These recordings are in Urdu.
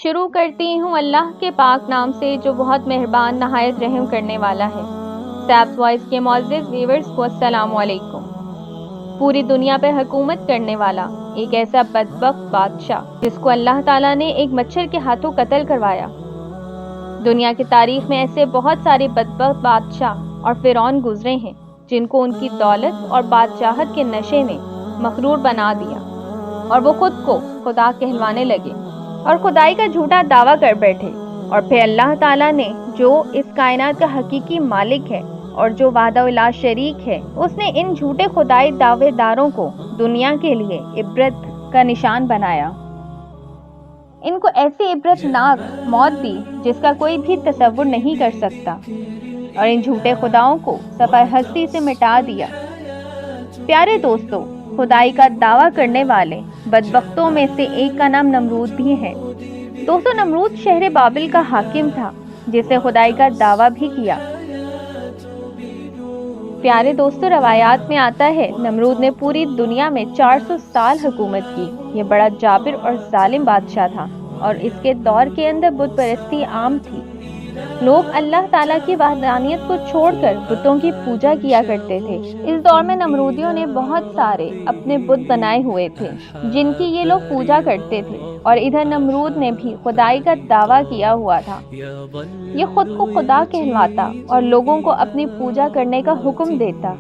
شروع کرتی ہوں اللہ کے پاک نام سے جو بہت مہربان نہایت رحم کرنے والا ہے۔ سیپس وائس کے معزز ویورز کو السلام علیکم۔ پوری دنیا پہ حکومت کرنے والا ایک ایسا بدبخت بادشاہ جس کو اللہ تعالیٰ نے ایک مچھر کے ہاتھوں قتل کروایا۔ دنیا کی تاریخ میں ایسے بہت سارے بدبخت بادشاہ اور فرعون گزرے ہیں جن کو ان کی دولت اور بادشاہت کے نشے نے مغرور بنا دیا اور وہ خود کو خدا کہلوانے لگے اور خدائی کا جھوٹا دعویٰ کر بیٹھے، اور پھر اللہ تعالیٰ نے جو اس کائنات کا حقیقی مالک ہے اور جو وحدہ لا شریک ہے، اس نے ان جھوٹے خدائی دعوے داروں کو دنیا کے لیے عبرت کا نشان بنایا۔ ان کو ایسی عبرت ناک موت دی جس کا کوئی بھی تصور نہیں کر سکتا، اور ان جھوٹے خداؤں کو صفحہ ہستی سے مٹا دیا۔ پیارے دوستو، خدائی کا دعویٰ کرنے والے بدبختوں میں سے ایک کا نام نمرود بھی ہے۔ دوستو، نمرود شہر بابل کا حاکم تھا جس نے خدائی کا دعویٰ بھی کیا۔ پیارے دوستو، روایات میں آتا ہے نمرود نے پوری دنیا میں 400 سال حکومت کی۔ یہ بڑا جابر اور ظالم بادشاہ تھا، اور اس کے دور کے اندر بت پرستی عام تھی۔ لوگ اللہ تعالیٰ کی وحدانیت کو چھوڑ کر بتوں کی پوجا کیا کرتے تھے۔ اس دور میں نمرودیوں نے بہت سارے اپنے بت بنائے ہوئے تھے جن کی یہ لوگ پوجا کرتے تھے، اور ادھر نمرود نے بھی خدائی کا دعویٰ کیا ہوا تھا۔ یہ خود کو خدا کہلواتا اور لوگوں کو اپنی پوجا کرنے کا حکم دیتا۔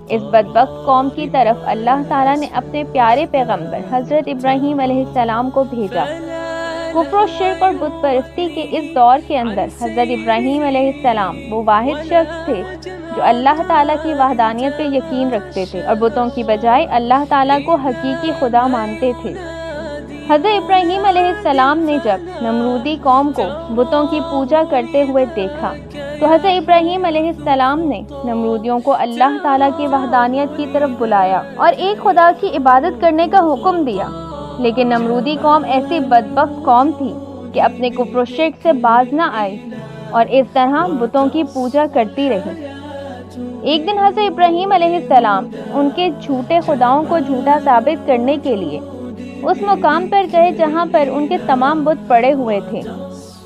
اس بدبخت قوم کی طرف اللہ تعالیٰ نے اپنے پیارے پیغمبر حضرت ابراہیم علیہ السلام کو بھیجا۔ کفر و شرک اور بت پرستی کے اس دور کے اندر حضرت ابراہیم علیہ السلام وہ واحد شخص تھے جو اللہ تعالیٰ کی وحدانیت پہ یقین رکھتے تھے اور بتوں کی بجائے اللہ تعالیٰ کو حقیقی خدا مانتے تھے۔ حضرت ابراہیم علیہ السلام نے جب نمرودی قوم کو بتوں کی پوجا کرتے ہوئے دیکھا تو حضرت ابراہیم علیہ السلام نے نمرودیوں کو اللہ تعالیٰ کی وحدانیت کی طرف بلایا اور ایک خدا کی عبادت کرنے کا حکم دیا۔ لیکن نمرودی قوم ایسی بدبخت قوم تھی کہ اپنے کفر و شرک سے باز نہ آئی اور اس طرح بتوں کی پوجا کرتی رہی۔ ایک دن حضرت ابراہیم علیہ السلام ان کے جھوٹے خداؤں کو جھوٹا ثابت کرنے کے لیے اس مقام پر گئے جہاں پر ان کے تمام بت پڑے ہوئے تھے،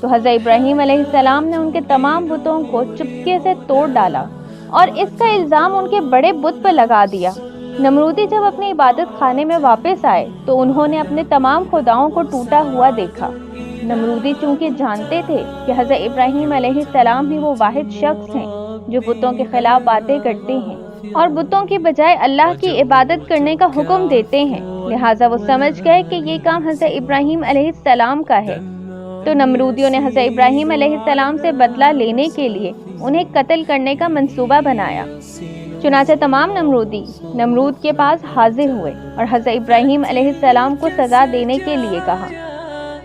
تو حضرت ابراہیم علیہ السلام نے ان کے تمام بتوں کو چپکے سے توڑ ڈالا اور اس کا الزام ان کے بڑے بت پر لگا دیا۔ نمرودی جب اپنے عبادت خانے میں واپس آئے تو انہوں نے اپنے تمام خداؤں کو ٹوٹا ہوا دیکھا۔ نمرودی چونکہ جانتے تھے کہ حضرت ابراہیم علیہ السلام ہی وہ واحد شخص ہیں جو بتوں کے خلاف باتیں کرتے ہیں اور بتوں کی بجائے اللہ کی عبادت کرنے کا حکم دیتے ہیں، لہٰذا وہ سمجھ گئے کہ یہ کام حضرت ابراہیم علیہ السلام کا ہے۔ تو نمرودیوں نے حضرت ابراہیم علیہ السلام سے بدلہ لینے کے لیے انہیں قتل کرنے کا منصوبہ بنایا۔ چنانچہ تمام نمرودی نمرود کے پاس حاضر ہوئے اور حضرت ابراہیم علیہ السلام کو سزا دینے کے لیے کہا۔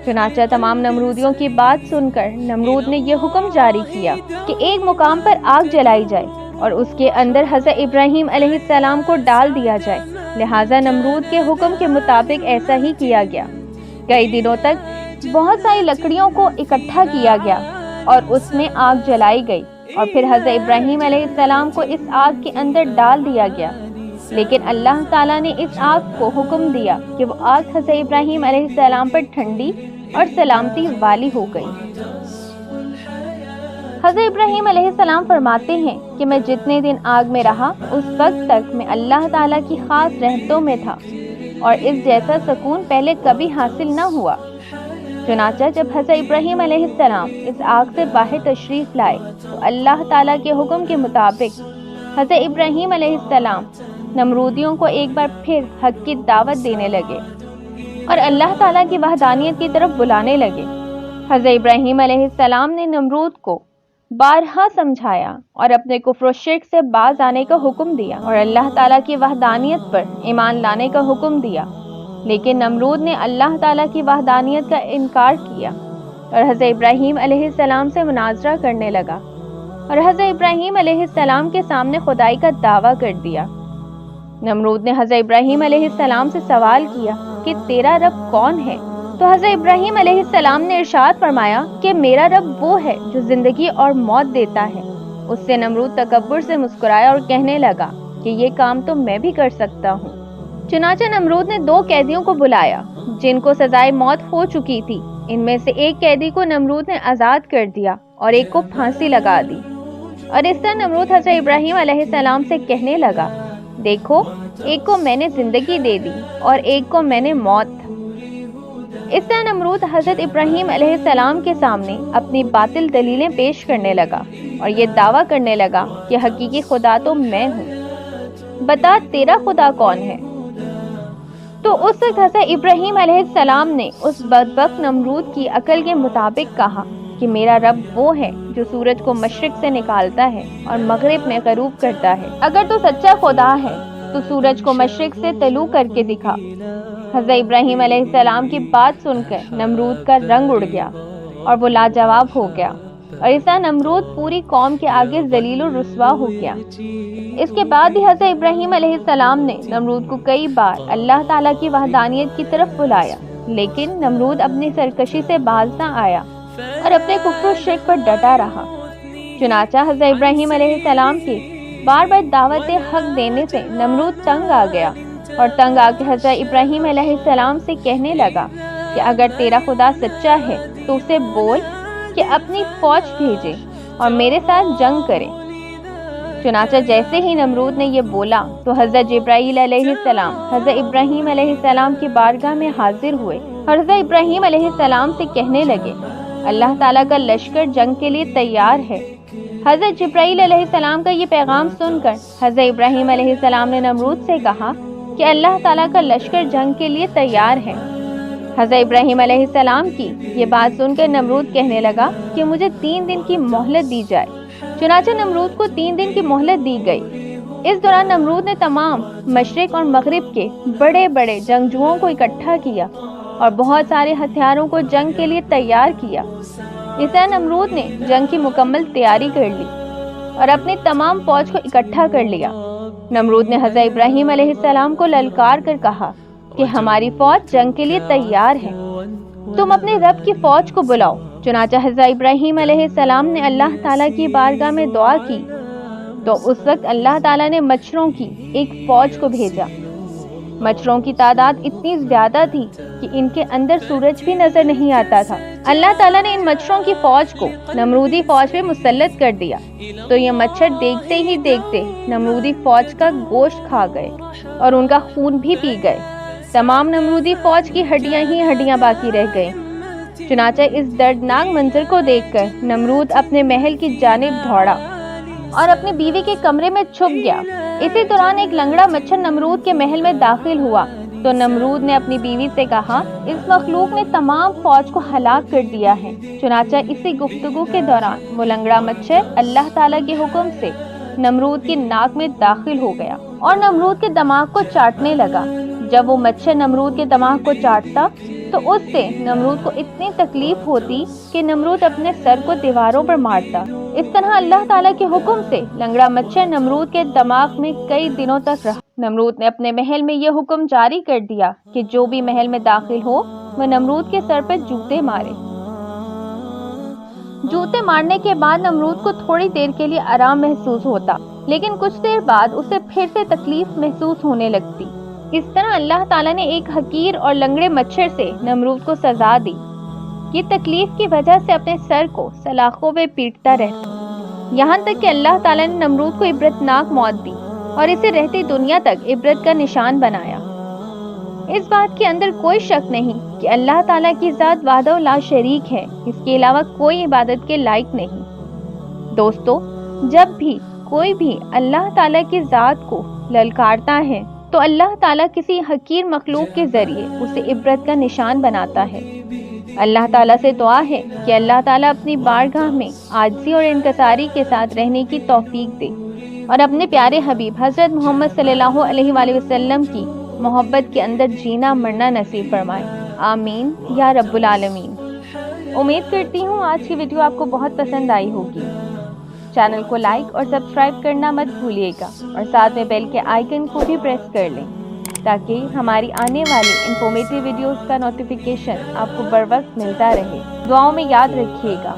چنانچہ تمام نمرودیوں کی بات سن کر نمرود نے یہ حکم جاری کیا کہ ایک مقام پر آگ جلائی جائے اور اس کے اندر حضرت ابراہیم علیہ السلام کو ڈال دیا جائے۔ لہٰذا نمرود کے حکم کے مطابق ایسا ہی کیا گیا۔ کئی دنوں تک بہت ساری لکڑیوں کو اکٹھا کیا گیا اور اس میں آگ جلائی گئی، اور پھر حضرت ابراہیم علیہ السلام کو اس آگ کے اندر ڈال دیا گیا۔ لیکن اللہ تعالیٰ نے اس آگ کو حکم دیا کہ وہ آگ حضرت ابراہیم علیہ السلام پر ٹھنڈی اور سلامتی والی ہو گئی۔ حضرت ابراہیم علیہ السلام فرماتے ہیں کہ میں جتنے دن آگ میں رہا اس وقت تک میں اللہ تعالیٰ کی خاص رحمتوں میں تھا، اور اس جیسا سکون پہلے کبھی حاصل نہ ہوا۔ چنانچہ جب حضرت ابراہیم علیہ السلام اس آگ سے باہر تشریف لائے تو اللہ تعالیٰ کے حکم کے مطابق حضرت ابراہیم علیہ السلام نمرودیوں کو ایک بار پھر حق کی دعوت دینے لگے اور اللہ تعالیٰ کی وحدانیت کی طرف بلانے لگے۔ حضرت ابراہیم علیہ السلام نے نمرود کو بارہا سمجھایا اور اپنے کفر و شرک سے باز آنے کا حکم دیا اور اللہ تعالیٰ کی وحدانیت پر ایمان لانے کا حکم دیا، لیکن نمرود نے اللہ تعالیٰ کی وحدانیت کا انکار کیا اور حضرت ابراہیم علیہ السلام سے مناظرہ کرنے لگا اور حضرت ابراہیم علیہ السلام کے سامنے خدائی کا دعویٰ کر دیا۔ نمرود نے حضرت ابراہیم علیہ السلام سے سوال کیا کہ تیرا رب کون ہے؟ تو حضرت ابراہیم علیہ السلام نے ارشاد فرمایا کہ میرا رب وہ ہے جو زندگی اور موت دیتا ہے۔ اس سے نمرود تکبر سے مسکرایا اور کہنے لگا کہ یہ کام تو میں بھی کر سکتا ہوں۔ چنانچہ نمرود نے 2 قیدیوں کو بلایا جن کو سزائے موت ہو چکی تھی ان میں سے ایک قیدی کو نمرود نے آزاد کر دیا اور ایک کو پھانسی لگا دی۔ اور اس طرح نمرود حضرت ابراہیم علیہ السلام سے کہنے لگا، دیکھو، ایک کو میں نے زندگی دے دی اور ایک کو میں نے موت۔ اس طرح نمرود حضرت ابراہیم علیہ السلام کے سامنے اپنی باطل دلیلیں پیش کرنے لگا اور یہ دعویٰ کرنے لگا کہ حقیقی خدا تو میں ہوں، بتا تیرا خدا کون ہے؟ تو اس وقت حضرت ابراہیم علیہ السلام نے اس بدبخت نمرود کی عقل کے مطابق کہا کہ میرا رب وہ ہے جو سورج کو مشرق سے نکالتا ہے اور مغرب میں غروب کرتا ہے۔ اگر تو سچا خدا ہے تو سورج کو مشرق سے طلوع کر کے دکھا۔ حضرت ابراہیم علیہ السلام کی بات سن کر نمرود کا رنگ اڑ گیا اور وہ لاجواب ہو گیا، اور اس طرح نمرود پوری قوم کے آگے ذلیل و رسوا ہو گیا۔ اس کے بعد بھی حضرت ابراہیم علیہ السلام نے نمرود کو کئی بار اللہ تعالیٰ کی وحدانیت کی طرف بلایا، لیکن نمرود اپنی سرکشی سے باز نہ آیا اور اپنے کفر و شرک پر ڈٹا رہا۔ چنانچہ حضرت ابراہیم علیہ السلام کی بار بار دعوت حق دینے سے نمرود تنگ آ گیا، اور تنگ آ کے حضرت ابراہیم علیہ السلام سے کہنے لگا کہ اگر تیرا خدا سچا ہے تو اسے بول کہ اپنی فوج بھیجے اور میرے ساتھ جنگ کرے۔ چنانچہ جیسے ہی نمرود نے یہ بولا تو حضرت جبرائیل علیہ السلام حضرت ابراہیم علیہ السلام کی بارگاہ میں حاضر ہوئے اور حضرت ابراہیم علیہ السلام سے کہنے لگے، اللہ تعالیٰ کا لشکر جنگ کے لیے تیار ہے۔ حضرت جبرائیل علیہ السلام کا یہ پیغام سن کر حضرت ابراہیم علیہ السلام نے نمرود سے کہا کہ اللہ تعالیٰ کا لشکر جنگ کے لیے تیار ہے۔ حضرت ابراہیم علیہ السلام کی یہ بات سن کر نمرود کہنے لگا کہ مجھے 3 دن کی مہلت دی جائے۔ چنانچہ نمرود کو 3 دن کی مہلت دی گئی۔ اس دوران نمرود نے تمام مشرق اور مغرب کے بڑے بڑے جنگجوؤں کو اکٹھا کیا اور بہت سارے ہتھیاروں کو جنگ کے لیے تیار کیا۔ اس طرح نمرود نے جنگ کی مکمل تیاری کر لی اور اپنی تمام فوج کو اکٹھا کر لیا۔ نمرود نے حضرت ابراہیم علیہ السلام کو للکار کر کہا کہ ہماری فوج جنگ کے لیے تیار ہے، تم اپنے رب کی فوج کو بلاؤ۔ چنانچہ حضرت ابراہیم علیہ السلام نے اللہ تعالیٰ کی بارگاہ میں دعا کی تو اس وقت اللہ تعالیٰ نے مچھروں کی ایک فوج کو بھیجا۔ مچھروں کی تعداد اتنی زیادہ تھی کہ ان کے اندر سورج بھی نظر نہیں آتا تھا۔ اللہ تعالیٰ نے ان مچھروں کی فوج کو نمرودی فوج پہ مسلط کر دیا تو یہ مچھر دیکھتے ہی دیکھتے نمرودی فوج کا گوشت کھا گئے اور ان کا خون بھی پی گئے۔ تمام نمرودی فوج کی ہڈیاں ہی ہڈیاں باقی رہ گئیں۔ چنانچہ اس دردناک منظر کو دیکھ کر نمرود اپنے محل کی جانب دوڑا اور اپنی بیوی کے کمرے میں چھپ گیا۔ اسی دوران ایک لنگڑا مچھر نمرود کے محل میں داخل ہوا تو نمرود نے اپنی بیوی سے کہا، اس مخلوق نے تمام فوج کو ہلاک کر دیا ہے۔ چنانچہ اسی گفتگو کے دوران وہ لنگڑا مچھر اللہ تعالیٰ کے حکم سے نمرود کی ناک میں داخل ہو گیا اور نمرود کے دماغ کو چاٹنے لگا۔ جب وہ مچھر نمرود کے دماغ کو چاٹتا تو اس سے نمرود کو اتنی تکلیف ہوتی کہ نمرود اپنے سر کو دیواروں پر مارتا۔ اس طرح اللہ تعالیٰ کے حکم سے لنگڑا مچھر نمرود کے دماغ میں کئی دنوں تک رہا۔ نمرود نے اپنے محل میں یہ حکم جاری کر دیا کہ جو بھی محل میں داخل ہو وہ نمرود کے سر پر جوتے مارے۔ جوتے مارنے کے بعد نمرود کو تھوڑی دیر کے لیے آرام محسوس ہوتا، لیکن کچھ دیر بعد اسے پھر سے تکلیف محسوس ہونے لگتی۔ اس طرح اللہ تعالیٰ نے ایک حقیر اور لنگڑے مچھر سے نمرود کو سزا دی۔ یہ تکلیف کی وجہ سے اپنے سر کو سلاخوں پہ پیٹتا رہتا، یہاں تک کہ اللہ تعالیٰ نے نمرود کو عبرتناک موت دی اور اسے رہتی دنیا تک عبرت کا نشان بنایا۔ اس بات کے اندر کوئی شک نہیں کہ اللہ تعالیٰ کی ذات وحدہ لا شریک ہے، اس کے علاوہ کوئی عبادت کے لائق نہیں۔ دوستو، جب بھی کوئی بھی اللہ تعالیٰ کی ذات کو للکارتا ہے تو اللہ تعالیٰ کسی حقیر مخلوق کے ذریعے اسے عبرت کا نشان بناتا ہے۔ اللہ تعالیٰ سے دعا ہے کہ اللہ تعالیٰ اپنی بارگاہ میں عاجزی اور انکساری کے ساتھ رہنے کی توفیق دے اور اپنے پیارے حبیب حضرت محمد صلی اللہ علیہ وآلہ وسلم کی محبت کے اندر جینا مرنا نصیب فرمائے، آمین یا رب العالمین۔ امید کرتی ہوں آج کی ویڈیو آپ کو بہت پسند آئی ہوگی۔ چینل کو لائک اور سبسکرائب کرنا مت بھولیے گا اور ساتھ میں بیل کے آئیکن کو بھی پریس کر لیں تاکہ ہماری آنے والی انفارمیٹیو ویڈیوز کا نوٹیفیکیشن آپ کو بر وقت ملتا رہے۔ دعاؤں میں یاد رکھیے گا۔